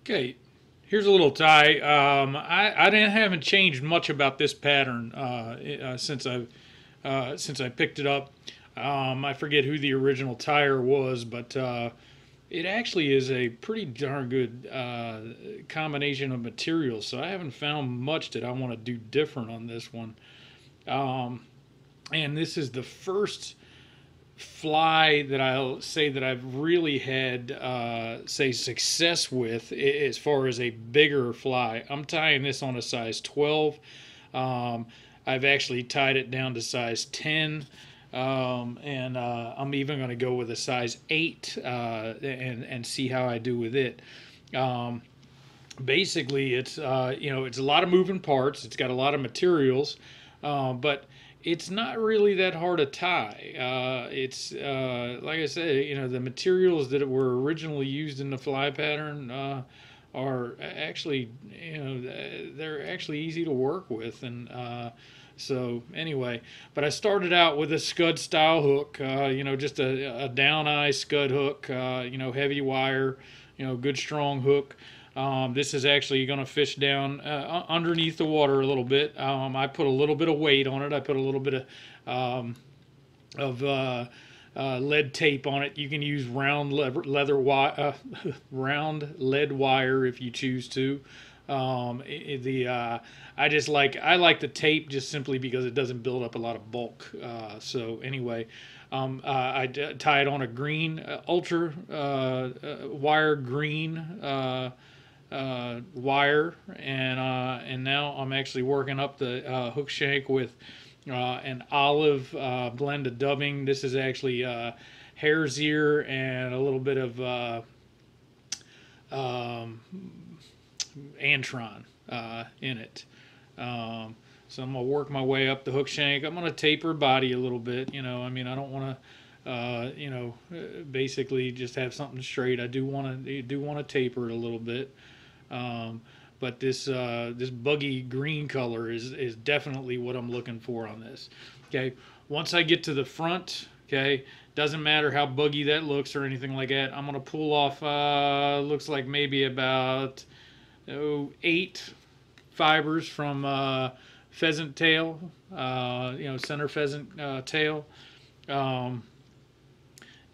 Okay, here's a little tie. I haven't changed much about this pattern since I picked it up. I forget who the original tire was, but it actually is a pretty darn good combination of materials. So I haven't found much that I want to do different on this one. Um, and this is the first fly that I'll say that I've really had say success with as far as a bigger fly. I'm tying this on a size 12. Um, I've actually tied it down to size 10. And I'm even going to go with a size 8 and see how I do with it. Um, Basically, it's a lot of moving parts. It's got a lot of materials, but it's not really that hard to tie. It's like I said, the materials that were originally used in the fly pattern are actually, they're actually easy to work with. And so anyway, but I started out with a Scud style hook, just a down eye Scud hook, heavy wire, good strong hook. This is actually going to fish down underneath the water a little bit. I put a little bit of weight on it. I put a little bit of lead tape on it. You can use round lead wire if you choose to. I like the tape just simply because it doesn't build up a lot of bulk. So anyway, tie it on a green ultra wire green. Wire, and now I'm actually working up the hook shank with an olive blend of dubbing. This is actually hare's ear and a little bit of um, Antron in it. So I'm gonna work my way up the hook shank. I'm gonna taper body a little bit. I don't want to, basically just have something straight. I do want to taper it a little bit. Um, but this buggy green color is definitely what I'm looking for on this. Okay, once I get to the front, okay, doesn't matter how buggy that looks or anything like that. I'm gonna pull off. Looks like maybe about 8 fibers from pheasant tail. Center pheasant tail. Um,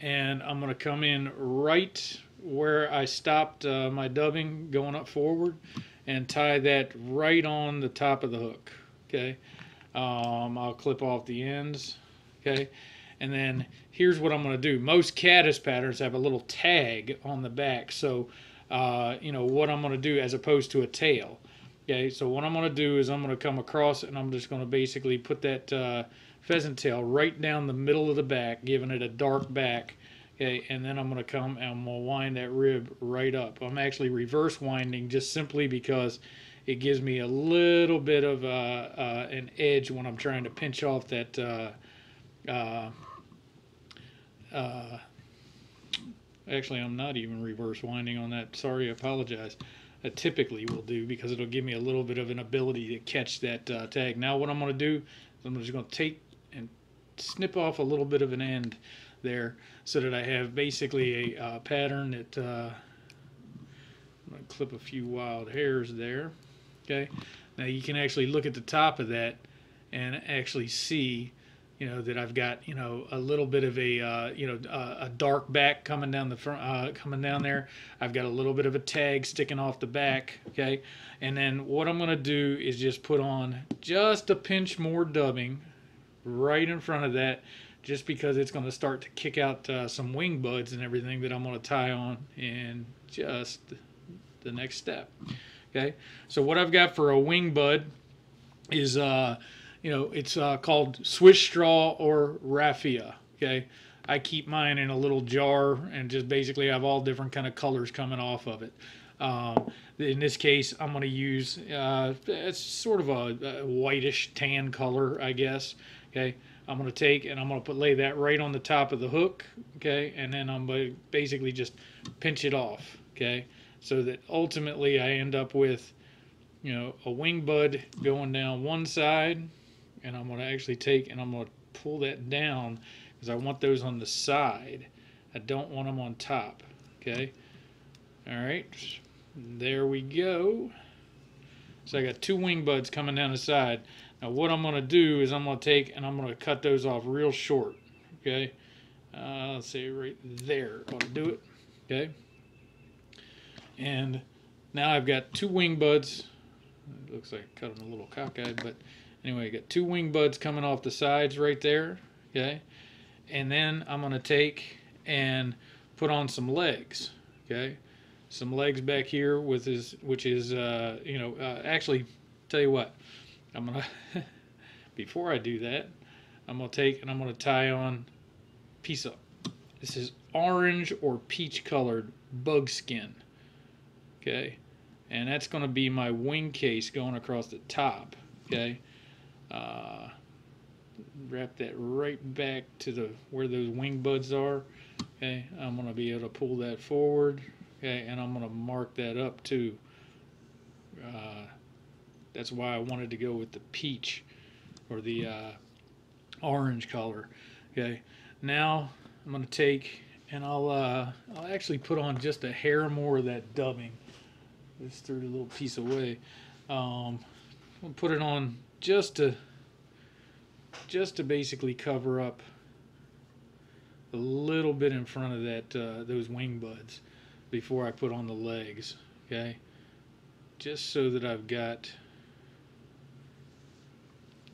and I'm gonna come in right where I stopped my dubbing going up forward and tie that right on the top of the hook. Okay, I'll clip off the ends. Okay, and then here's what I'm going to do. Most caddis patterns have a little tag on the back, so what I'm going to do as opposed to a tail. Okay, so what I'm going to do is I'm going to come across and I'm just going to basically put that pheasant tail right down the middle of the back, giving it a dark back. Okay, and then I'm going to come and I'm going to wind that rib right up. I'm actually reverse winding just simply because it gives me a little bit of an edge when I'm trying to pinch off that. Uh, uh, Actually, I'm not even reverse winding on that. Sorry, I apologize. I typically will do because it'll give me a little bit of an ability to catch that tag. Now, what I'm going to do is I'm just going to take and snip off a little bit of an end there so that I have basically a pattern that I'm going to clip a few wild hairs there. Okay, now you can actually look at the top of that and actually see that I've got a little bit of a dark back coming down the front, coming down there. I've got a little bit of a tag sticking off the back. Okay, and then what I'm going to do is just put on just a pinch more dubbing right in front of that, just because it's going to start to kick out some wing buds and everything that I'm going to tie on in just the next step. Okay, so what I've got for a wing bud is it's called Swiss straw or Raffia. Okay, I keep mine in a little jar and just basically have all different kind of colors coming off of it. In this case, I'm going to use it's sort of a whitish tan color, I guess. Okay, I'm going to take and I'm going to lay that right on the top of the hook. Okay, and then I'm going to basically just pinch it off. Okay, so that ultimately I end up with a wing bud going down one side, and I'm going to actually take and I'm going to pull that down because I want those on the side. I don't want them on top. Okay. All right. There we go. So I got 2 wing buds coming down the side. Now what I'm going to do is I'm going to take and I'm going to cut those off real short. Okay. Let's see, right there ought to do it. Okay. And now I've got 2 wing buds. It looks like I cut them a little cockeyed, but anyway, I got 2 wing buds coming off the sides right there. Okay. And then I'm going to take and put on some legs. Okay. Some legs back here with his, which is, actually, tell you what, I'm going to, before I do that, I'm going to take and I'm going to tie on a piece of, this is orange or peach colored bug skin. Okay. And that's going to be my wing case going across the top. Okay. Wrap that right back to the where those wing buds are. Okay. I'm going to be able to pull that forward. Okay. And I'm going to mark that up too. That's why I wanted to go with the peach or the orange color. Okay. Now I'm going to take and I'll actually put on just a hair more of that dubbing. Just threw the little piece away. I'll put it on just to basically cover up a little bit in front of that those wing buds before I put on the legs. Okay, just so that I've got.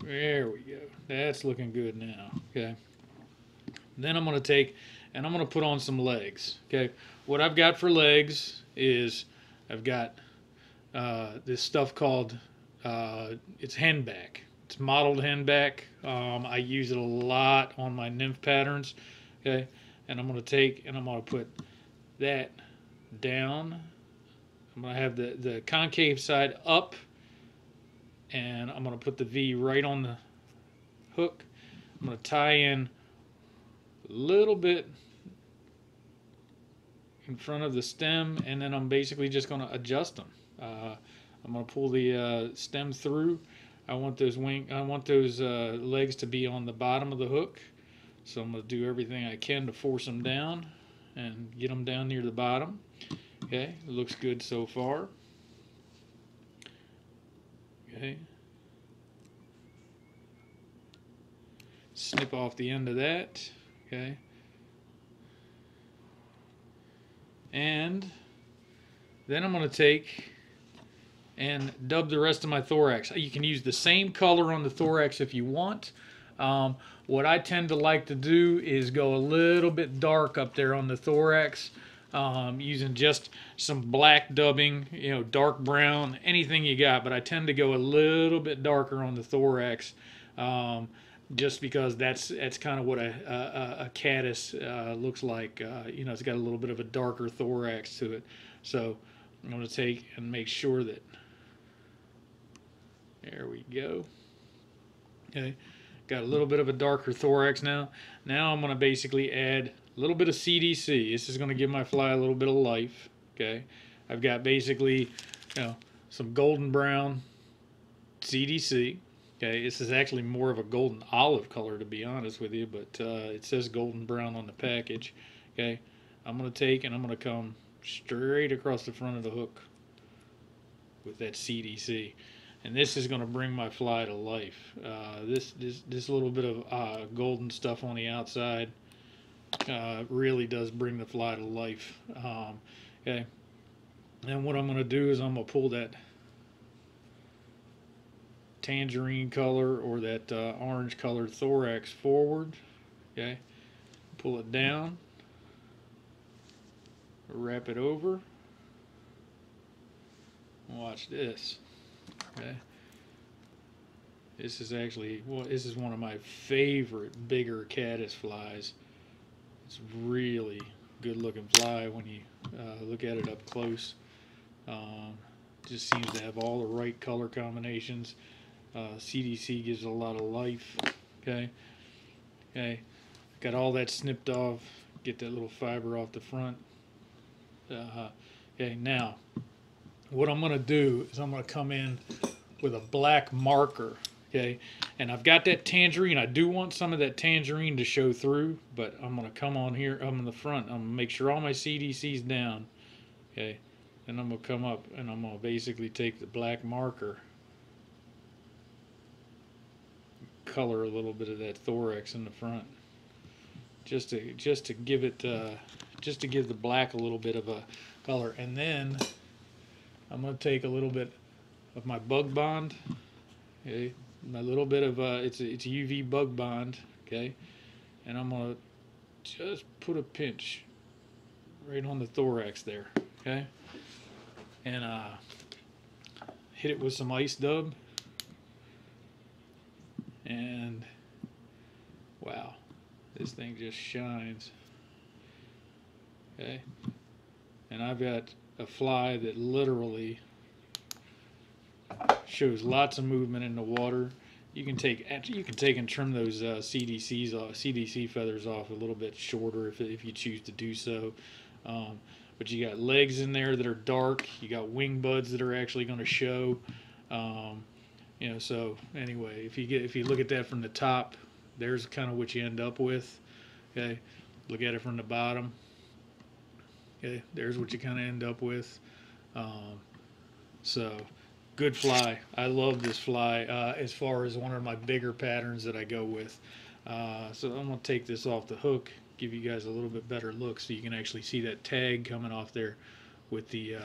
There we go. That's looking good now. Okay. Then I'm going to take and I'm going to put on some legs. Okay. What I've got for legs is I've got this stuff called it's henback. It's mottled henback. I use it a lot on my nymph patterns. Okay, and I'm going to take and I'm going to put that down. I'm going to have the concave side up, and I'm going to put the V right on the hook. I'm going to tie in a little bit in front of the stem, and then I'm basically just going to adjust them. I'm going to pull the stem through. I want those legs to be on the bottom of the hook, so I'm going to do everything I can to force them down and get them down near the bottom. Okay, it looks good so far. Okay, snip off the end of that. Okay. And then I'm going to take and dub the rest of my thorax. You can use the same color on the thorax if you want. What I tend to like to do is go a little bit dark up there on the thorax, using just some black dubbing, dark brown, anything you got. But I tend to go a little bit darker on the thorax, just because that's kind of what a caddis looks like. It's got a little bit of a darker thorax to it. So I'm going to take and make sure that, there we go. Okay, got a little bit of a darker thorax now. Now I'm going to basically add a little bit of CDC. This is going to give my fly a little bit of life. Okay, I've got basically, some golden brown CDC. Okay, this is actually more of a golden olive color, to be honest with you, but it says golden brown on the package. Okay, I'm going to take and I'm going to come straight across the front of the hook with that CDC, and this is going to bring my fly to life. This little bit of golden stuff on the outside really does bring the fly to life. Okay, and what I'm going to do is I'm going to pull that tangerine color or that orange colored thorax forward. Okay, pull it down, wrap it over. Watch this. Okay, this is actually, this is one of my favorite bigger caddis flies. It's really good looking fly when you look at it up close. Just seems to have all the right color combinations. CDC gives it a lot of life. Okay, got all that snipped off. Get that little fiber off the front. Okay, now what I'm going to do is I'm going to come in with a black marker. Okay, and I've got that tangerine. I do want some of that tangerine to show through, but I'm going to come on here. I'm in the front. I'm going to make sure all my CDC's down. Okay, Then I'm going to come up and I'm going to basically take the black marker, color a little bit of that thorax in the front, just to give it just to give the black a little bit of a color. And then I'm going to take a little bit of my bug bond, okay, my little bit of it's a UV bug bond, okay, and I'm going to just put a pinch right on the thorax there, okay, and hit it with some ice dub, and wow, this thing just shines, okay. And I've got a fly that literally shows lots of movement in the water. You can take and trim those CDC feathers off a little bit shorter if you choose to do so. But you got legs in there that are dark. You got wing buds that are actually going to show. You know, so anyway, if you look at that from the top, there's kind of what you end up with. Okay, look at it from the bottom. Okay, there's what you kind of end up with. So, good fly. I love this fly as far as one of my bigger patterns that I go with. So I'm going to take this off the hook, give you guys a little bit better look so you can actually see that tag coming off there with the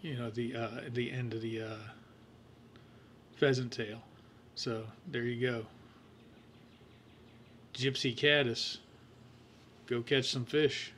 you know, the end of the pheasant tail. So there you go. Gypsy Caddis. Go catch some fish.